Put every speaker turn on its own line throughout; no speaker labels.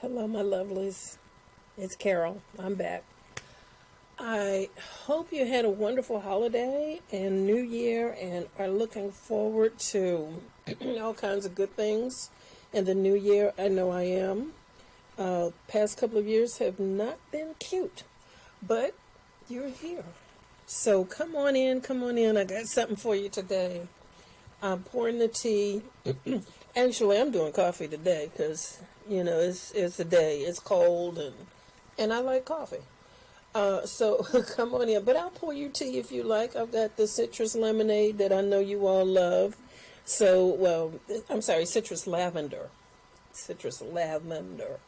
Hello, my lovelies. It's Carol. I'm back. I hope you had a wonderful holiday and New Year and are looking forward to all kinds of good things in the new year. I know I am. Past couple of years have not been cute, but you're here. So come on in, come on in. I got something for you today. I'm pouring the tea. Actually, I'm doing coffee today because, it's a day. It's cold and I like coffee. So come on in. But I'll pour you tea if you like. I've got the citrus lemonade that I know you all love. I'm sorry, citrus lavender. Citrus lavender.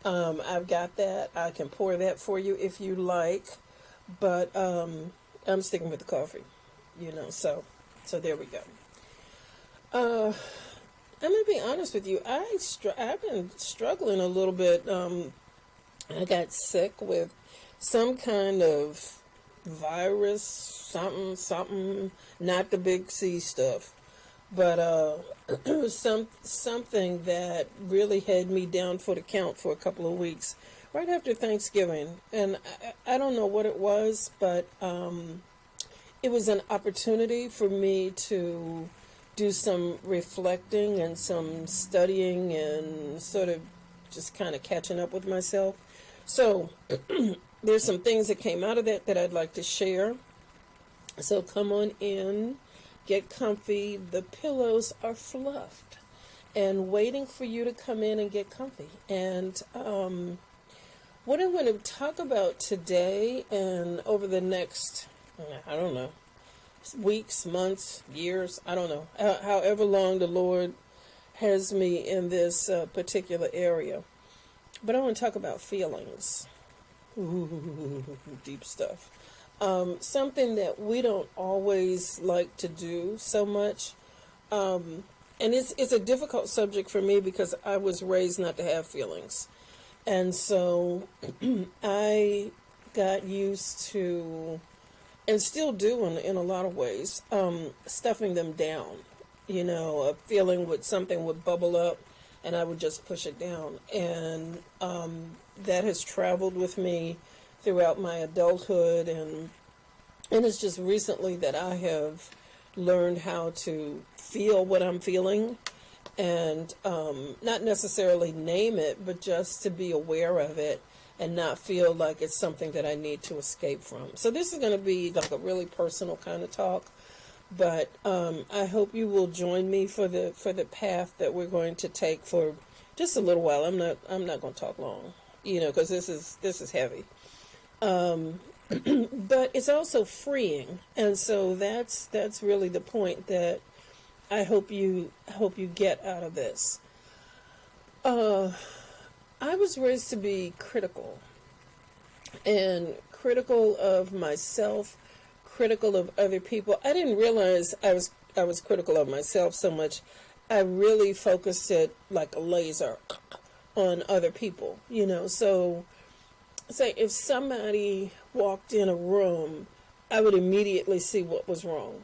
I've got that. I can pour that for you if you like. But I'm sticking with the coffee, so there we go. I'm going to be honest with you. I've been struggling a little bit. I got sick with some kind of virus, something, not the big C stuff, but something that really had me down for the count for a couple of weeks, right after Thanksgiving. And I don't know what it was, but it was an opportunity for me to do some reflecting and some studying and sort of just kind of catching up with myself. So there's some things that came out of that I'd like to share. So come on in, get comfy. The pillows are fluffed and waiting for you to come in and get comfy. And what I'm going to talk about today and over the next, I don't know, weeks, months, years, I don't know, however long the Lord has me in this particular area. But I want to talk about feelings. Ooh, deep stuff. Something that we don't always like to do so much. And it's a difficult subject for me because I was raised not to have feelings. And so I got used to, and still do in a lot of ways, stuffing them down. A feeling something would bubble up and I would just push it down. And that has traveled with me throughout my adulthood. And it's just recently that I have learned how to feel what I'm feeling and not necessarily name it, but just to be aware of it and not feel like it's something that I need to escape from. So this is going to be like a really personal kind of talk, but I hope you will join me for the path that we're going to take for just a little while. I'm not going to talk long, because this is heavy. But it's also freeing, and so that's really the point that I hope you get out of this. I was raised to be critical, and critical of myself, critical of other people. I didn't realize I was critical of myself so much. I really focused it like a laser on other people, So, say if somebody walked in a room, I would immediately see what was wrong.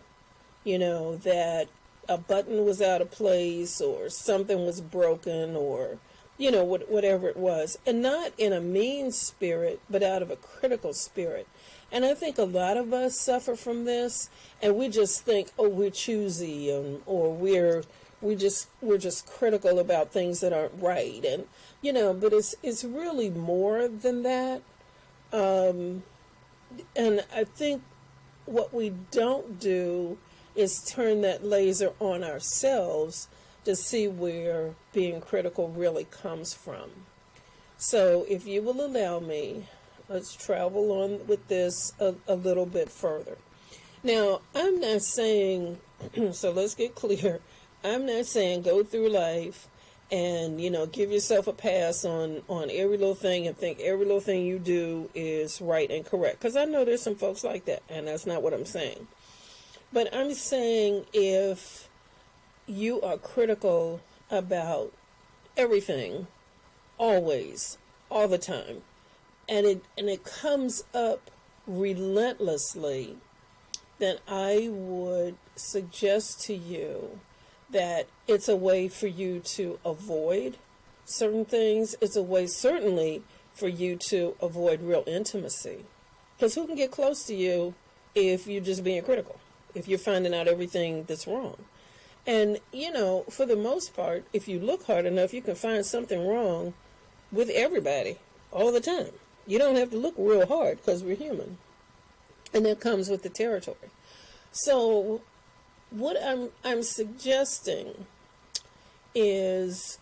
That a button was out of place or something was broken or whatever it was, and not in a mean spirit, but out of a critical spirit. And I think a lot of us suffer from this, and we just think, oh, we're choosy, or we're just critical about things that aren't right, and but it's really more than that. And I think what we don't do is turn that laser on ourselves to see where being critical really comes from. So if you will allow me, let's travel on with this a little bit further. Now, I'm not saying, so let's get clear, I'm not saying go through life and, give yourself a pass on every little thing and think every little thing you do is right and correct. Because I know there's some folks like that, and that's not what I'm saying. But I'm saying if you are critical about everything, always, all the time, and it comes up relentlessly, then I would suggest to you that it's a way for you to avoid certain things. It's a way, certainly, for you to avoid real intimacy. Because who can get close to you if you're just being critical, if you're finding out everything that's wrong? And, for the most part, if you look hard enough, you can find something wrong with everybody all the time. You don't have to look real hard because we're human. And that comes with the territory. So what I'm suggesting is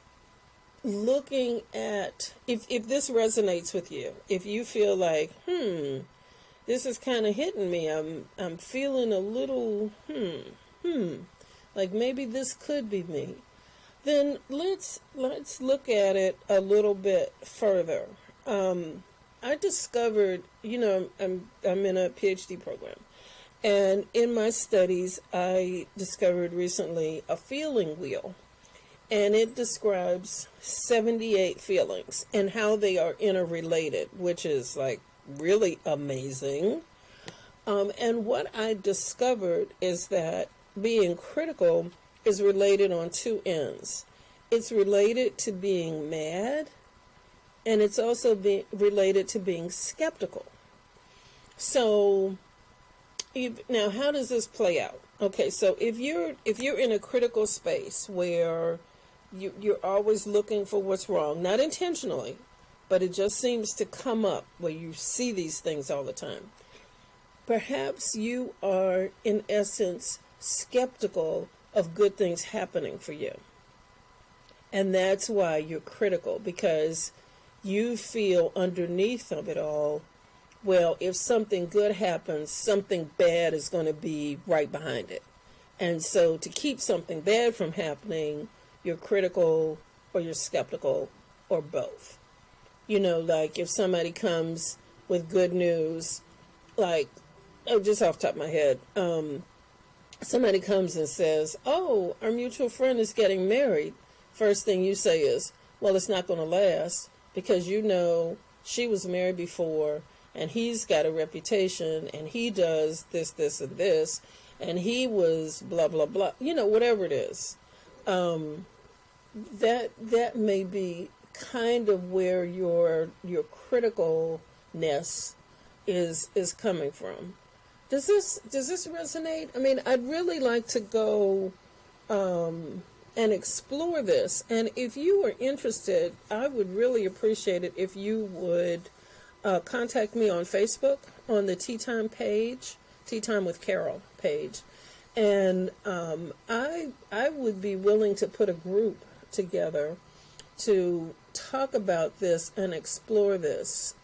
looking at, if this resonates with you, if you feel like, this is kind of hitting me, I'm feeling a little, like maybe this could be me, then let's look at it a little bit further. I discovered, I'm in a PhD program, and in my studies, I discovered recently a feeling wheel, and it describes 78 feelings and how they are interrelated, which is like really amazing. And what I discovered is that being critical is related on two ends. It's related to being mad, and it's also related to being skeptical. So, now how does this play out? Okay, so if you're in a critical space where you're always looking for what's wrong, not intentionally, but it just seems to come up where you see these things all the time. Perhaps you are, in essence, skeptical of good things happening for you. And that's why you're critical, because you feel underneath of it all, well, if something good happens, something bad is going to be right behind it. And so to keep something bad from happening, you're critical or you're skeptical or both. Like if somebody comes with good news, like, just off the top of my head, somebody comes and says, oh, our mutual friend is getting married. First thing you say is, well, it's not going to last because she was married before and he's got a reputation and he does this, this, and this, and he was blah, blah, blah, whatever it is. That may be kind of where your criticalness is coming from. Does this resonate? I mean, I'd really like to go and explore this. And if you are interested, I would really appreciate it if you would contact me on Facebook on the Tea Time page, Tea Time with Carol page. And I would be willing to put a group together to talk about this and explore this.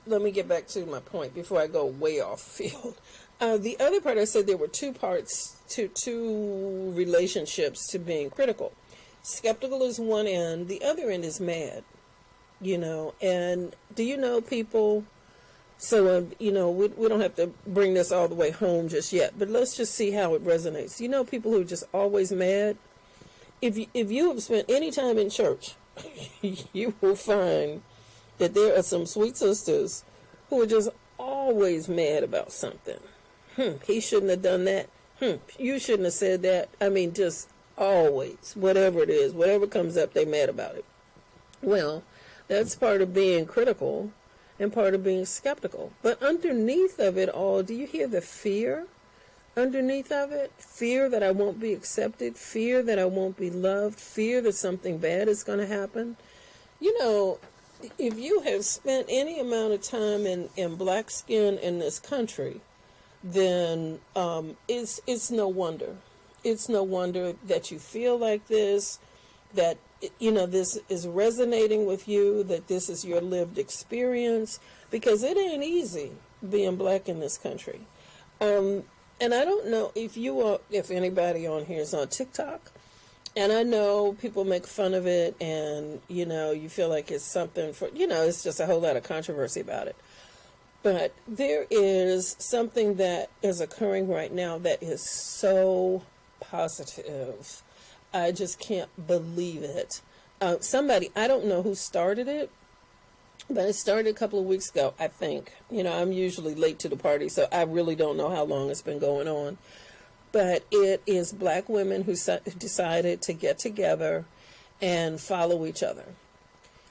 Let me get back to my point before I go way off field. The other part, I said there were two parts to two relationships to being critical. Skeptical is one end, the other end is mad, and do you know people, so, we don't have to bring this all the way home just yet, but let's just see how it resonates. People who are just always mad. If you have spent any time in church, you will find that there are some sweet sisters who are just always mad about something. He shouldn't have done that. You shouldn't have said that. I mean, just always, whatever it is, whatever comes up, they're mad about it. Well, that's part of being critical and part of being skeptical. But underneath of it all, do you hear the fear underneath of it? Fear that I won't be accepted, fear that I won't be loved, fear that something bad is going to happen. If you have spent any amount of time in black skin in this country, then it's no wonder. It's no wonder that you feel like this, that, this is resonating with you, that this is your lived experience, because it ain't easy being black in this country. And I don't know if anybody on here is on TikTok. And I know people make fun of it and, you feel like it's something for, it's just a whole lot of controversy about it. But there is something that is occurring right now that is so positive. I just can't believe it. Somebody, I don't know who started it, but it started a couple of weeks ago, I think. I'm usually late to the party, so I really don't know how long it's been going on. But it is black women who decided to get together and follow each other.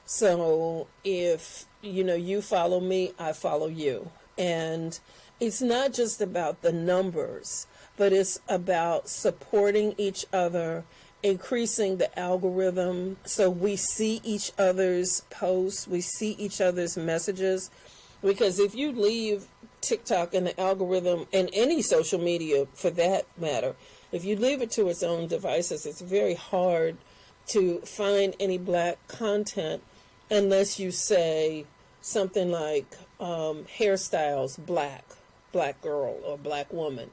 So if, you follow me, I follow you. And it's not just about the numbers, but it's about supporting each other, increasing the algorithm so we see each other's posts, we see each other's messages. Because if you leave TikTok and the algorithm, and any social media for that matter, if you leave it to its own devices, it's very hard to find any black content unless you say something like hairstyles black girl or black woman,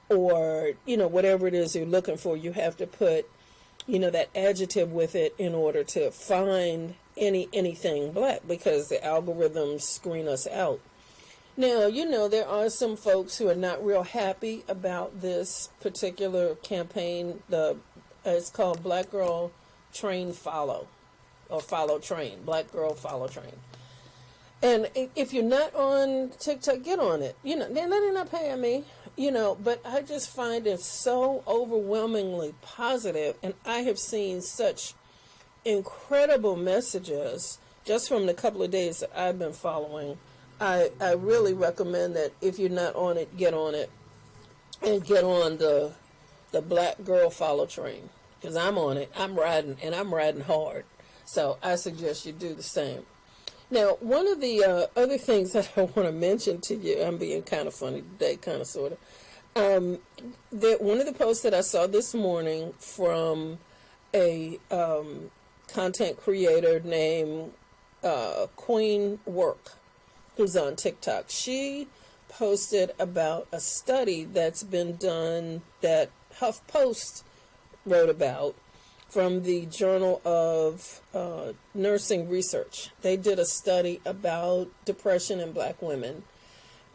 or whatever it is you're looking for. You have to put that adjective with it in order to find anything black, because the algorithms screen us out. Now, there are some folks who are not real happy about this particular campaign. It's called Black Girl Train Follow, or Follow Train, Black Girl Follow Train. And if you're not on TikTok, get on it. They're not paying me, but I just find it so overwhelmingly positive. And I have seen such incredible messages just from the couple of days that I've been following. I really recommend that if you're not on it, get on it, and get on the Black Girl Follow Train, because I'm on it. I'm riding, and I'm riding hard. So I suggest you do the same. Now, one of the other things that I want to mention to you, I'm being kind of funny today, kind of, sort of. One of the posts that I saw this morning from a content creator named Queen Work, who's on TikTok. She posted about a study that's been done that HuffPost wrote about from the Journal of Nursing Research. They did a study about depression in black women.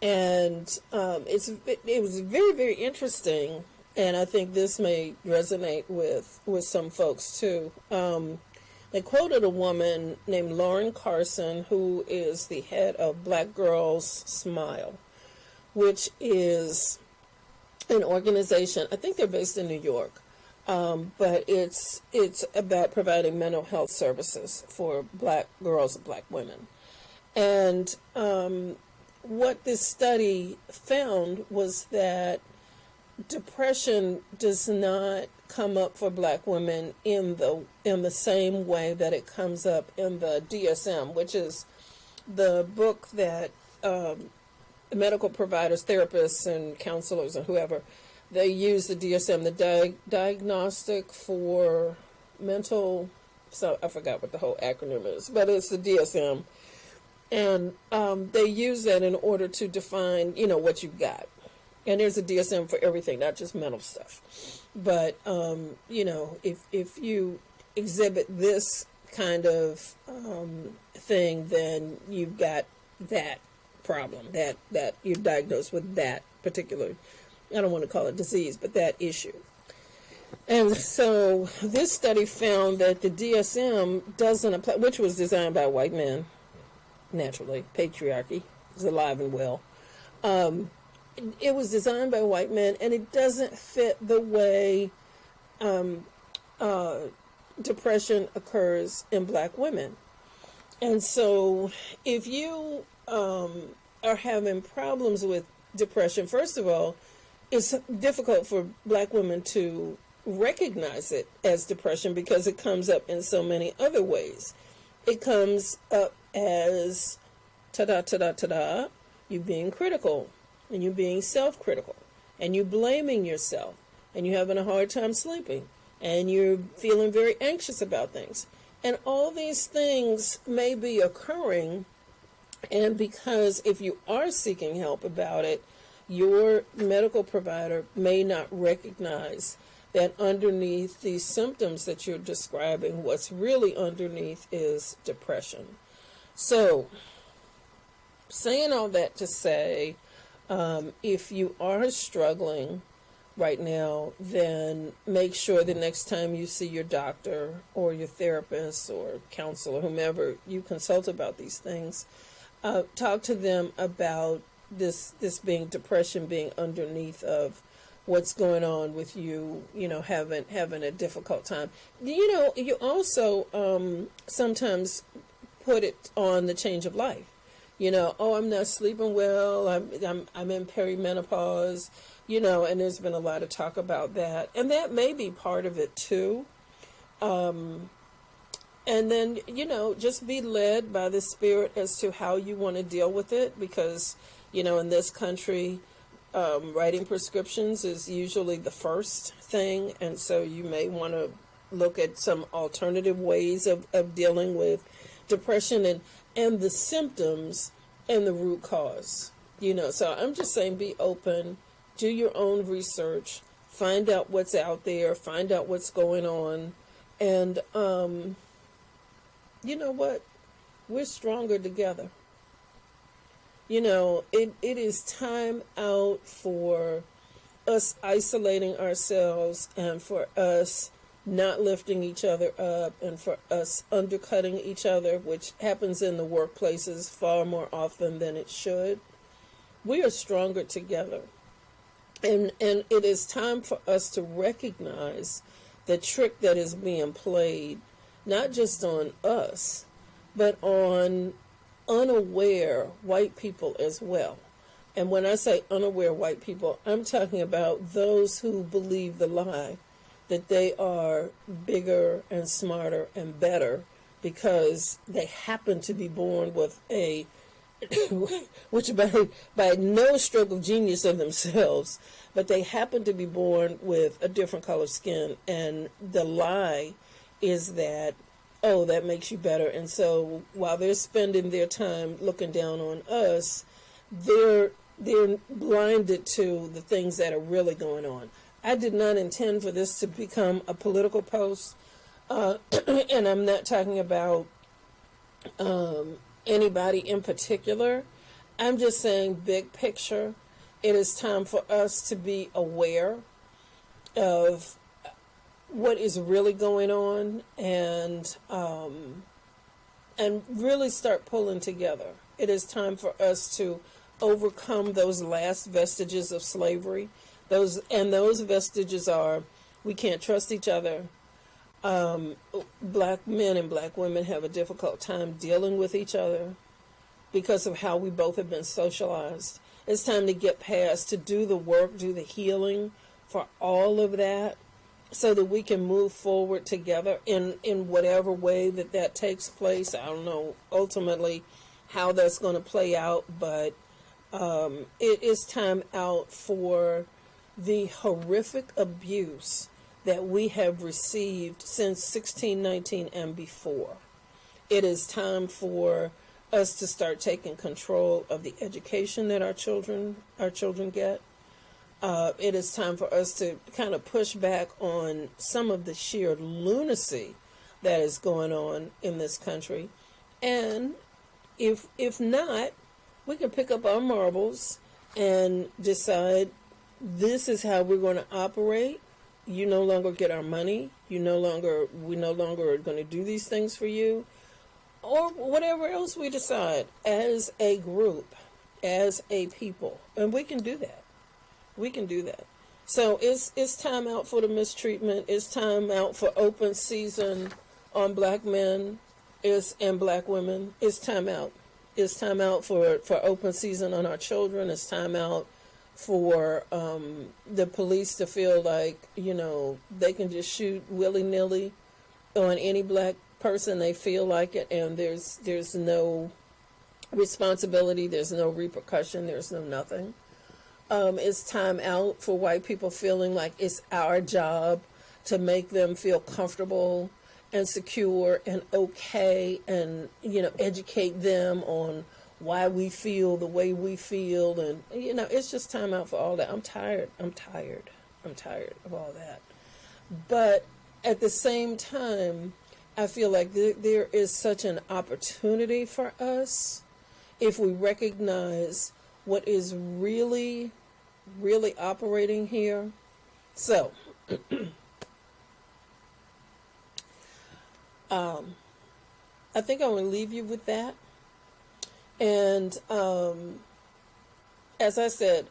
And it was very, very interesting. And I think this may resonate with some folks too. They quoted a woman named Lauren Carson, who is the head of Black Girls Smile, which is an organization. I think they're based in New York, but it's about providing mental health services for black girls and black women. And what this study found was that depression does not come up for black women in the same way that it comes up in the DSM, which is the book that medical providers, therapists, and counselors, and whoever, they use the DSM, the diagnostic for mental. So I forgot what the whole acronym is, but it's the DSM, and they use that in order to define, what you've got. And there's a DSM for everything, not just mental stuff. But, if you exhibit this kind of thing, then you've got that problem, that you're diagnosed with that particular, I don't want to call it disease, but that issue. And so this study found that the DSM doesn't apply, which was designed by white men, naturally, patriarchy is alive and well. It was designed by white men, and it doesn't fit the way depression occurs in black women. And so if you are having problems with depression, first of all, it's difficult for black women to recognize it as depression because it comes up in so many other ways. It comes up as ta-da, you being critical, and you being self-critical, and you blaming yourself, and you having a hard time sleeping, and you're feeling very anxious about things. And all these things may be occurring, and because if you are seeking help about it, your medical provider may not recognize that underneath these symptoms that you're describing, what's really underneath is depression. So, saying all that to say, if you are struggling right now, then make sure the next time you see your doctor or your therapist or counselor, whomever you consult about these things, talk to them about this being depression being underneath of what's going on with you, having a difficult time. You also sometimes put it on the change of life. Oh, I'm not sleeping well. I'm in perimenopause. And there's been a lot of talk about that, and that may be part of it too. And then, just be led by the Spirit as to how you want to deal with it, because, in this country, writing prescriptions is usually the first thing. And so you may want to look at some alternative ways of dealing with depression and the symptoms and the root cause. So I'm just saying, be open, do your own research, find out what's out there, find out what's going on. And, you know what? We're stronger together. It is time out for us isolating ourselves, and for us not lifting each other up, and for us undercutting each other, which happens in the workplaces far more often than it should. We are stronger together. And it is time for us to recognize the trick that is being played, not just on us, but on unaware white people as well. And when I say unaware white people, I'm talking about those who believe the lie that they are bigger and smarter and better because they happen to be born with a which by no stroke of genius of themselves, but they happen to be born with a different color skin. And the lie is that, oh, that makes you better. And so while they're spending their time looking down on us, they're blinded to the things that are really going on. I did not intend for this to become a political post, and I'm not talking about anybody in particular. I'm just saying, big picture, it is time for us to be aware of what is really going on, and really start pulling together. It is time for us to overcome those last vestiges of slavery. Those vestiges are, we can't trust each other. Black men and black women have a difficult time dealing with each other because of how we both have been socialized. It's time to get past, to do the work, do the healing for all of that, so that we can move forward together in whatever way that takes place. I don't know ultimately how that's going to play out, but it is time out for the horrific abuse that we have received since 1619 and before. It is time for us to start taking control of the education that our children get. It is time for us to kind of push back on some of the sheer lunacy that is going on in this country. And if not, we can pick up our marbles and decide this is how we're going to operate. You no longer get our money. We no longer are going to do these things for you, or whatever else we decide as a group, as a people. And we can do that. We can do that. So it's time out for the mistreatment. It's time out for open season on black men and black women. It's time out. It's time out for open season on our children. It's time out for the police to feel like, they can just shoot willy-nilly on any black person they feel like it, and there's no responsibility, there's no repercussion, there's no nothing. It's time out for white people feeling like it's our job to make them feel comfortable and secure and okay, and educate them on why we feel the way we feel. And it's just time out for all that. I'm tired of all that. But at the same time, I feel like there is such an opportunity for us if we recognize what is really, really operating here. So, I think I want to leave you with that. And as I said,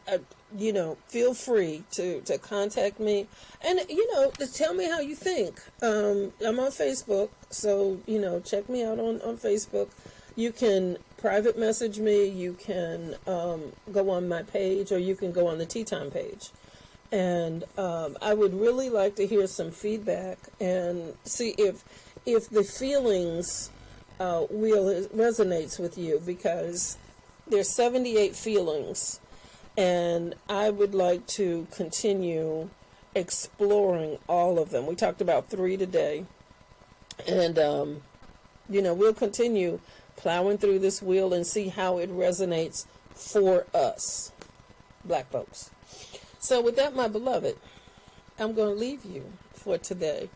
feel free to contact me, and to tell me how you think. I'm on Facebook, so check me out on Facebook. You can private message me. You can go on my page, or you can go on the Tea Time page. And I would really like to hear some feedback and see if the feelings wheel resonates with you, because there's 78 feelings, and I would like to continue exploring all of them. We talked about 3 today, and we'll continue plowing through this wheel and see how it resonates for us, Black folks. So with that, my beloved, I'm going to leave you for today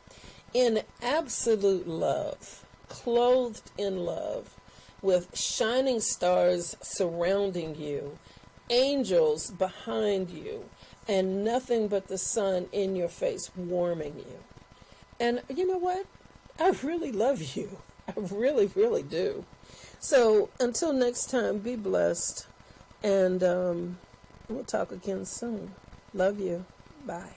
in absolute love, clothed in love, with shining stars surrounding you, angels behind you, and nothing but the sun in your face warming you. And you know what? I really love you. I really, really do. So until next time, be blessed, and we'll talk again soon. Love you. Bye.